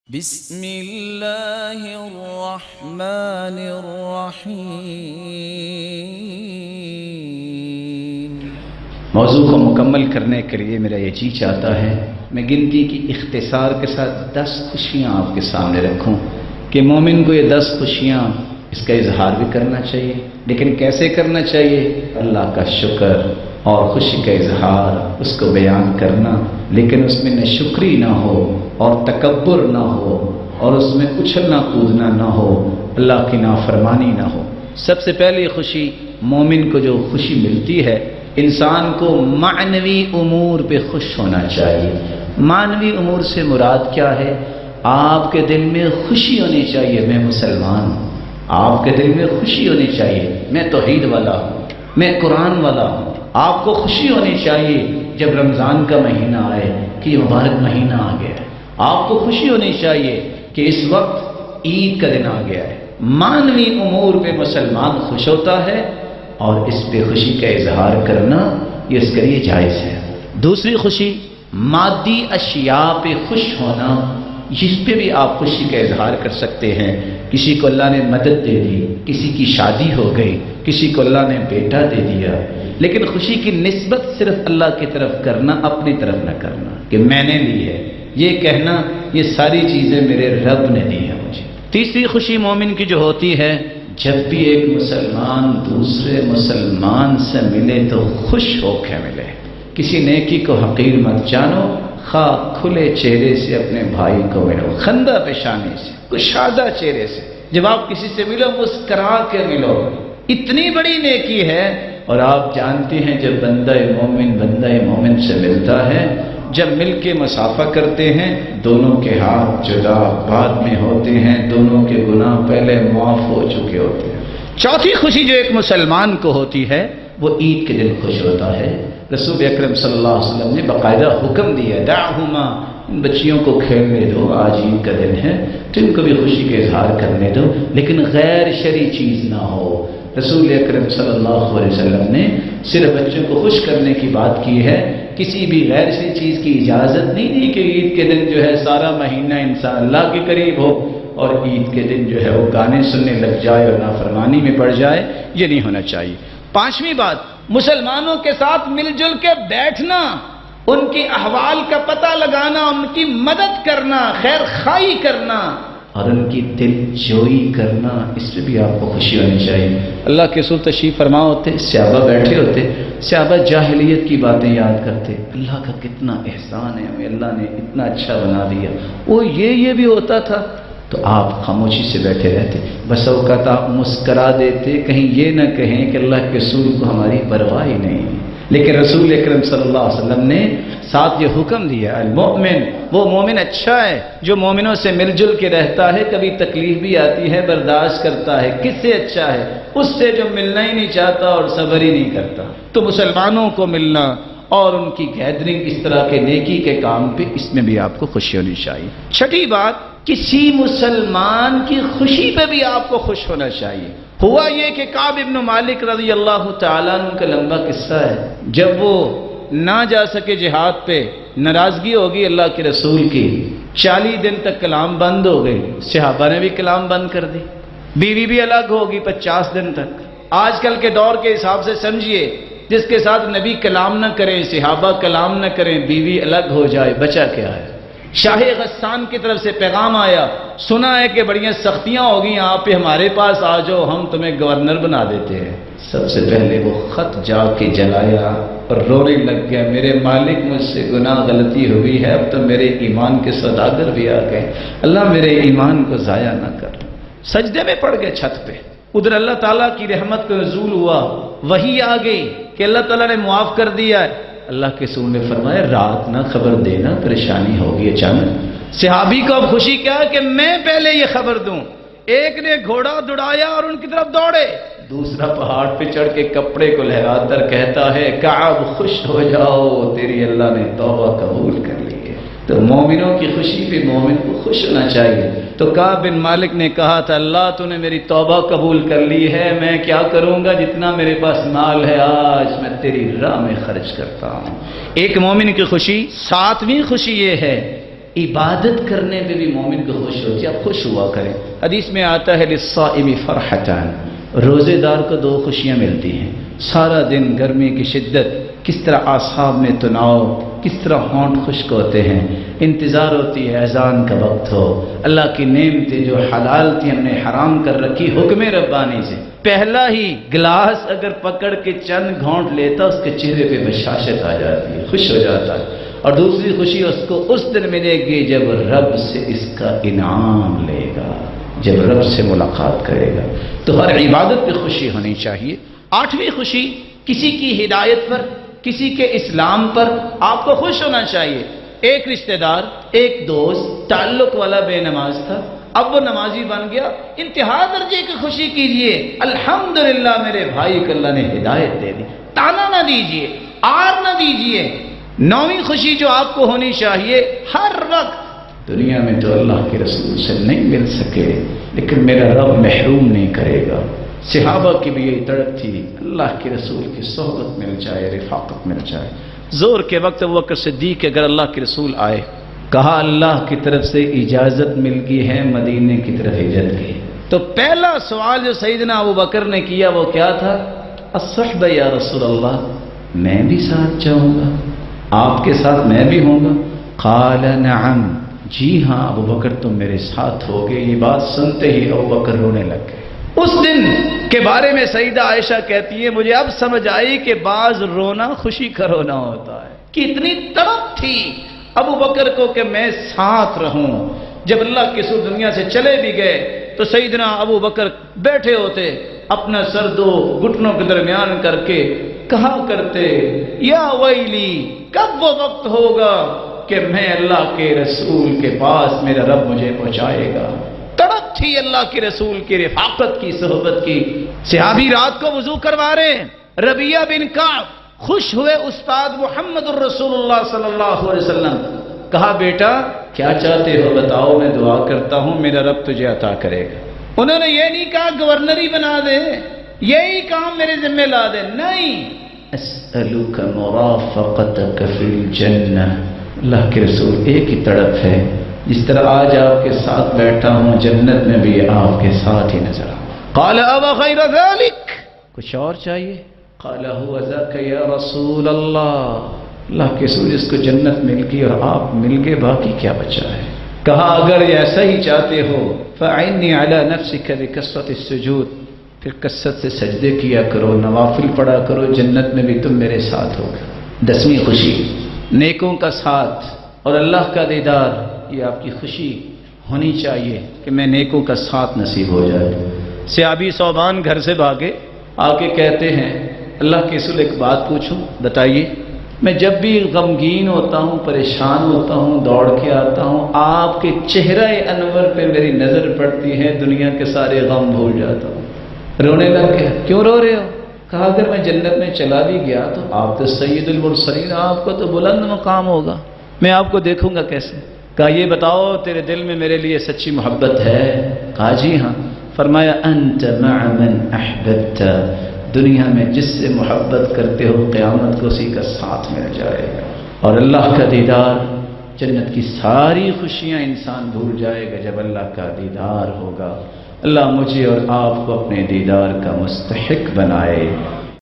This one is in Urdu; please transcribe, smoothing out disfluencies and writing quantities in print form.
بسم اللہ الرحمن الرحیم۔ موضوع کو مکمل کرنے کے لیے میرا یہ جی چاہتا ہے میں گنتی کی اختصار کے ساتھ 10 خوشیاں آپ کے سامنے رکھوں کہ مومن کو یہ 10 خوشیاں اس کا اظہار بھی کرنا چاہیے، لیکن کیسے کرنا چاہیے؟ اللہ کا شکر اور خوشی کا اظہار، اس کو بیان کرنا، لیکن اس میں نہ شکری نہ ہو اور تکبر نہ ہو اور اس میں اچھلنا کودنا نہ ہو، اللہ کی نافرمانی نہ ہو۔ سب سے پہلی خوشی، مومن کو جو خوشی ملتی ہے، انسان کو معنوی امور پہ خوش ہونا چاہیے۔ معنوی امور سے مراد کیا ہے؟ آپ کے دل میں خوشی ہونی چاہیے میں مسلمان ہوں، آپ کے دل میں خوشی ہونی چاہیے میں توحید والا ہوں، میں قرآن والا ہوں۔ آپ کو خوشی ہونی چاہیے جب رمضان کا مہینہ آئے کہ یہ مبارک مہینہ آ گیا ہے۔ آپ کو خوشی ہونی چاہیے کہ اس وقت عید کا دن آ گیا ہے۔ معنوی امور پہ مسلمان خوش ہوتا ہے اور اس پہ خوشی کا اظہار کرنا یہ اس کے لیے جائز ہے۔ دوسری خوشی، مادی اشیاء پہ خوش ہونا، جس پہ بھی آپ خوشی کا اظہار کر سکتے ہیں۔ کسی کو اللہ نے مدد دے دی، کسی کی شادی ہو گئی، کسی کو اللہ نے بیٹا دے دیا، لیکن خوشی کی نسبت صرف اللہ کی طرف کرنا، اپنی طرف نہ کرنا کہ میں نے لی ہے، یہ کہنا یہ ساری چیزیں میرے رب نے دی ہیں مجھے۔ تیسری خوشی مومن کی جو ہوتی ہے، جب بھی ایک مسلمان دوسرے مسلمان سے ملے تو خوش ہو کے ملے۔ کسی نیکی کو حقیر مت جانو، خواہ کھلے چہرے سے اپنے بھائی کو ملو، خندہ پیشانی سے، کشادہ چہرے سے۔ جب آپ کسی سے ملو مسکرا کے ملو، اتنی بڑی نیکی ہے۔ اور آپ جانتے ہیں جب بندہ مومن سے ملتا ہے، جب مل کے مصافحہ کرتے ہیں، دونوں کے ہاتھ جدا بعد میں ہوتے ہیں، دونوں کے گناہ پہلے معاف ہو چکے ہوتے ہیں۔ چوتھی خوشی جو ایک مسلمان کو ہوتی ہے وہ عید کے دن خوش ہوتا ہے۔ رسول اکرم صلی اللہ علیہ وسلم نے باقاعدہ حکم دیا، دعہما، ان بچیوں کو کھیلنے دو، آج عید کا دن ہے تو ان کو بھی خوشی کا اظہار کرنے دو، لیکن غیر شرعی چیز نہ ہو۔ رسول اکرم صلی اللہ علیہ وسلم نے صرف بچوں کو خوش کرنے کی بات کی ہے، کسی بھی غیر شرعی چیز کی اجازت نہیں دی کہ عید کے دن جو ہے سارا مہینہ انسان اللہ کے قریب ہو اور عید کے دن جو ہے وہ گانے سننے لگ جائے اور نافرمانی میں پڑ جائے، یہ نہیں ہونا چاہیے۔ پانچویں بات، مسلمانوں کے ساتھ مل جل کے بیٹھنا، ان کی احوال کا پتہ لگانا، ان کی مدد کرنا، خیر خواہی کرنا اور ان کی دل جوئی کرنا، اس پہ بھی آپ کو خوشی ہونی چاہیے۔ اللہ کے رسول تشریف فرما ہوتے، صحابہ بیٹھے ہوتے، صحابہ جاہلیت کی باتیں یاد کرتے، اللہ کا کتنا احسان ہے، ہمیں اللہ نے اتنا اچھا بنا دیا، وہ یہ بھی ہوتا تھا، تو آپ خاموشی سے بیٹھے رہتے۔ بس اوقات آپ مسکرا دیتے، کہیں یہ نہ کہیں کہ اللہ کے رسول کو ہماری پرواہ ہی نہیں، لیکن رسول اکرم صلی اللہ علیہ وسلم نے ساتھ یہ حکم دیا، المؤمن، وہ مومن اچھا ہے جو مومنوں سے مل جل کے رہتا ہے، کبھی تکلیف بھی آتی ہے برداشت کرتا ہے۔ کس سے اچھا ہے؟ اس سے جو ملنا ہی نہیں چاہتا اور صبر ہی نہیں کرتا۔ تو مسلمانوں کو ملنا اور ان کی گیدرنگ، اس طرح کے نیکی کے کام پہ، اس میں بھی آپ کو خوشی ہونی چاہیے۔ چھٹی بات، کسی مسلمان کی خوشی پہ بھی آپ کو خوش ہونا چاہیے۔ ہوا یہ کہ کعب ابن مالک رضی اللہ تعالیٰ عنہ کا لمبا قصہ ہے، جب وہ نہ جا سکے جہاد پہ، ناراضگی ہوگی اللہ کے رسول کی، 40 دن تک کلام بند ہو گئی، صحابہ نے بھی کلام بند کر دی، بیوی بھی الگ ہوگی 50 دن تک۔ آج کل کے دور کے حساب سے سمجھیے، جس کے ساتھ نبی کلام نہ کریں، صحابہ کلام نہ کریں، بیوی الگ ہو جائے، بچا کیا ہے؟ شاہ غسان کی طرف سے پیغام آیا، سنا ہے کہ بڑی سختیاں ہوگی آپ پہ، ہمارے پاس آ جاؤ، ہم تمہیں گورنر بنا دیتے ہیں۔ سب سے پہلے وہ خط جا کے جلایا اور رونے لگ گیا، میرے مالک مجھ سے گناہ غلطی ہوئی ہے، اب تو میرے ایمان کے سوداگر بھی آ گئے، اللہ میرے ایمان کو ضائع نہ کر۔ سجدے میں پڑ گئے چھت پہ، ادھر اللہ تعالیٰ کی رحمت کا نزول ہوا، وحی آ گئی کہ اللہ تعالیٰ نے معاف کر دیا ہے۔ اللہ کے رسول نے فرمایا رات نہ خبر دینا، پریشانی ہوگی اچانک۔ صحابی کو اب خوشی کیا ہے کہ میں پہلے یہ خبر دوں۔ ایک نے گھوڑا دوڑایا اور ان کی طرف دوڑے، دوسرا پہاڑ پہ چڑھ کے کپڑے کو لہرا کر کہتا ہے کعب خوش ہو جاؤ، تیری اللہ نے توبہ قبول کر لی ہے۔ تو مومنوں کی خوشی پہ مومن کو خوش ہونا چاہیے۔ تو کعب بن مالک نے کہا تھا اللہ تو نے میری توبہ قبول کر لی ہے، میں کیا کروں گا، جتنا میرے پاس مال ہے آج میں تیری راہ میں خرچ کرتا ہوں۔ ایک مومن کی خوشی۔ ساتویں خوشی یہ ہے عبادت کرنے پہ بھی مومن کو خوش ہوتی ہے. آپ خوش ہوا کریں. حدیث میں آتا ہے للصائم فرحتان، روزے دار کو دو خوشیاں ملتی ہیں. سارا دن گرمی کی شدت، کس طرح اعصاب میں تناؤ، کس طرح ہونٹ خشک ہوتے ہیں، انتظار ہوتی ہے اذان کا وقت ہو. اللہ کی نعمتیں جو حلال تھی ہم نے حرام کر رکھی حکم ربانی سے. پہلا ہی گلاس اگر پکڑ کے چند گھونٹ لیتا اس کے چہرے پہ بشاشت آ جاتی ہے، خوش ہو جاتا ہے. اور دوسری خوشی اس کو اس دن ملے گی جب رب سے اس کا انعام لے گا، جب رب سے ملاقات کرے گا. تو ہر عبادت پہ خوشی ہونی چاہیے. 8ویں خوشی کسی کی ہدایت پر، کسی کے اسلام پر آپ کو خوش ہونا چاہیے. ایک رشتہ دار، ایک دوست تعلق والا بے نماز تھا، اب وہ نمازی بن گیا. انتہا درجے کی خوشی کیجئے، الحمدللہ میرے بھائی کو اللہ نے ہدایت دے دی. تانا نہ دیجئے، آر نہ دیجئے. 9ویں خوشی جو آپ کو ہونی چاہیے، ہر وقت دنیا میں تو اللہ کے رسول سے نہیں مل سکے لیکن میرا رب محروم نہیں کرے گا. صحابہ کی بھی یہی تڑپ تھی، اللہ کے رسول کی صحبت مل جائے، رفاقت مل جائے. زور کے وقت ابوبکر صدیق اگر اللہ کے رسول آئے، کہا اللہ کی طرف سے اجازت مل گئی ہے مدینے کی طرف ہجرت کی. تو پہلا سوال جو سیدنا ابوبکر نے کیا وہ کیا تھا؟ الصحبہ یا رسول اللہ، میں بھی ساتھ جاؤں گا، آپ کے ساتھ میں بھی ہوں گا. قال نعم، جی ہاں ابوبکر تم میرے ساتھ ہوگے. یہ بات سنتے ہی ابوبکر رونے لگ گئے. اس دن کے بارے میں سیدہ عائشہ کہتی ہے مجھے اب سمجھ آئی کہ بعض رونا خوشی کا رونا ہوتا ہے. کہ اتنی تڑپ تھی ابوبکر کو کہ میں ساتھ رہوں. جب اللہ کے رسول دنیا سے چلے بھی گئے تو سیدنا ابوبکر بیٹھے ہوتے، اپنا سر دو گھٹنوں کے درمیان کر کے کہا کرتے یا ویلی، کب وہ وقت ہوگا کہ میں اللہ کے رسول کے پاس میرا رب مجھے پہنچائے گا. تڑپ تھی اللہ کے رسول کی رفاقت کی، صحبت کی. صحابی رات کو وضو کروا رہے، ربیہ بن کعب خوش ہوئے استاد محمد الرسول اللہ صلی اللہ علیہ وسلم. کہا بیٹا کیا چاہتے ہو بتاؤ، میں دعا کرتا ہوں میرا رب تجھے عطا کرے گا. انہوں نے یہ نہیں کہا گورنری بنا دے، یہی کام میرے ذمہ لا دے، نہیں. اسألک مرافقتک فی الجنہ. اللہ کے رسول ایک ہی تڑپ ہے، جس طرح آج آپ کے ساتھ بیٹھا ہوں جنت میں بھی آپ کے ساتھ ہی نظر آؤں. قال اب غیر ذلك، کچھ اور چاہیے؟ قال هو ذاك یا رسول اللہ. اللہ کے رسول جس کو جنت مل گئی اور آپ مل گئے باقی کیا بچا ہے. کہا اگر ایسا ہی چاہتے ہو فاعنی علی نفسک بکثرۃ السجود، پھر کثرت سے سجدے کیا کرو، نوافل پڑھا کرو، جنت میں بھی تم میرے ساتھ ہوگے. 10ویں خوشی نیکوں کا ساتھ اور اللہ کا دیدار. یہ آپ کی خوشی ہونی چاہیے کہ میں نیکوں کا ساتھ نصیب ہو جائے. صحابی ثوبان گھر سے بھاگے، آ کے کہتے ہیں اللہ کے رسول ایک بات پوچھوں، بتائیے. میں جب بھی غمگین ہوتا ہوں، پریشان ہوتا ہوں، دوڑ کے آتا ہوں، آپ کے چہرہ انور پہ میری نظر پڑتی ہے، دنیا کے سارے غم بھول جاتا ہوں. رونے لگ گیا. کیوں رو رہے ہو؟ کہا اگر میں جنت میں چلا بھی گیا تو آپ تو سید المرسلین، آپ کو تو بلند مقام ہوگا، میں آپ کو دیکھوں گا کیسے. کہا یہ بتاؤ تیرے دل میں میرے لیے سچی محبت ہے؟ کہا جی ہاں. فرمایا انت مع من احببت، دنیا میں جس سے محبت کرتے ہو قیامت کو اسی کا ساتھ مل جائے گا. اور اللہ کا دیدار، جنت کی ساری خوشیاں انسان بھول جائے گا جب اللہ کا دیدار ہوگا. اللہ مجھے اور آپ کو اپنے دیدار کا مستحق بنائے.